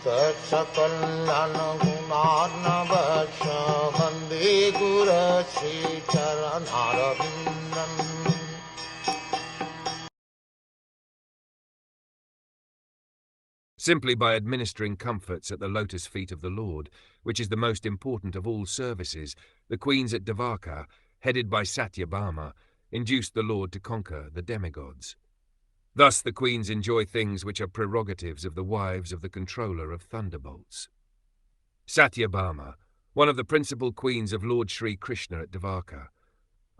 Sakal Gunarnavasha Vande Guru Sri Charanaravindan. Simply by administering comforts at the lotus feet of the Lord, which is the most important of all services, the queens at Dvārkā, headed by Satyabhama, induced the Lord to conquer the demigods. Thus the queens enjoy things which are prerogatives of the wives of the controller of thunderbolts. Satyabhama, one of the principal queens of Lord Sri Krishna at Dvārkā.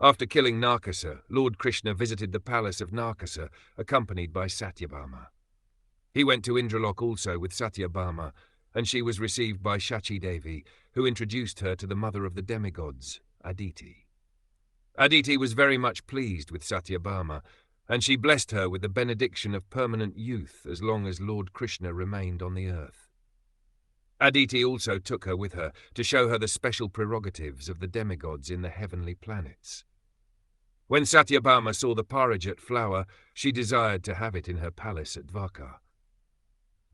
After killing Narkasa, Lord Krishna visited the palace of Narkasa, accompanied by Satyabhama. He went to Indralok also with Satyabhama, and she was received by Shachi Devi, who introduced her to the mother of the demigods, Aditi. Aditi was very much pleased with Satyabhama, and she blessed her with the benediction of permanent youth as long as Lord Krishna remained on the earth. Aditi also took her with her to show her the special prerogatives of the demigods in the heavenly planets. When Satyabhama saw the parijat flower, she desired to have it in her palace at Dvārkā.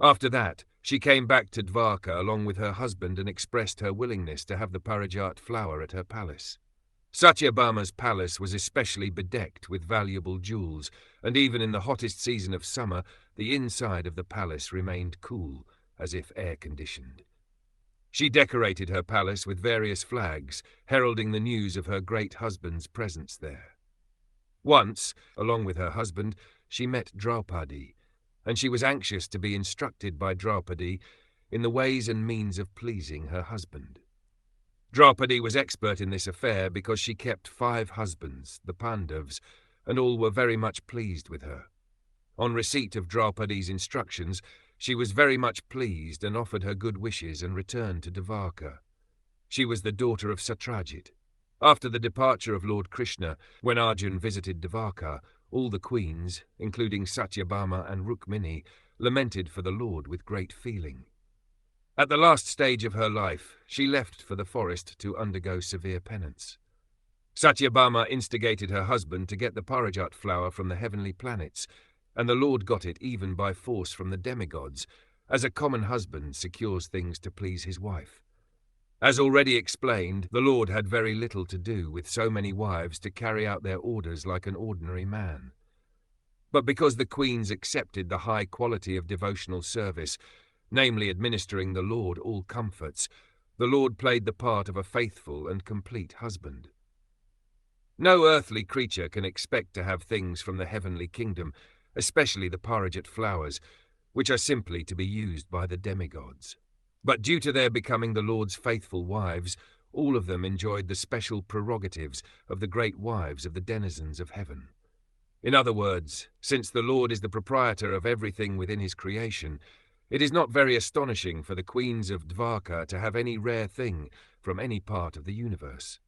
After that, she came back to Dvārkā along with her husband and expressed her willingness to have the parijat flower at her palace. Satyabhama's palace was especially bedecked with valuable jewels, and even in the hottest season of summer, the inside of the palace remained cool, as if air-conditioned. She decorated her palace with various flags, heralding the news of her great husband's presence there. Once, along with her husband, she met Draupadi, and she was anxious to be instructed by Draupadi in the ways and means of pleasing her husband. Draupadi was expert in this affair because she kept 5 husbands, the Pandavas, and all were very much pleased with her. On receipt of Draupadi's instructions, she was very much pleased and offered her good wishes and returned to Dvārkā. She was the daughter of Satrajit. After the departure of Lord Krishna, when Arjun visited Dvārkā, all the queens, including Satyabhama and Rukmini, lamented for the Lord with great feeling. At the last stage of her life, she left for the forest to undergo severe penance. Satyabhama instigated her husband to get the parijat flower from the heavenly planets, and the Lord got it even by force from the demigods, as a common husband secures things to please his wife. As already explained, the Lord had very little to do with so many wives to carry out their orders like an ordinary man. But because the queens accepted the high quality of devotional service, namely administering the Lord all comforts, the Lord played the part of a faithful and complete husband. No earthly creature can expect to have things from the heavenly kingdom, especially the parijat flowers, which are simply to be used by the demigods. But due to their becoming the Lord's faithful wives, all of them enjoyed the special prerogatives of the great wives of the denizens of heaven. In other words, since the Lord is the proprietor of everything within his creation, it is not very astonishing for the queens of Dvārkā to have any rare thing from any part of the universe.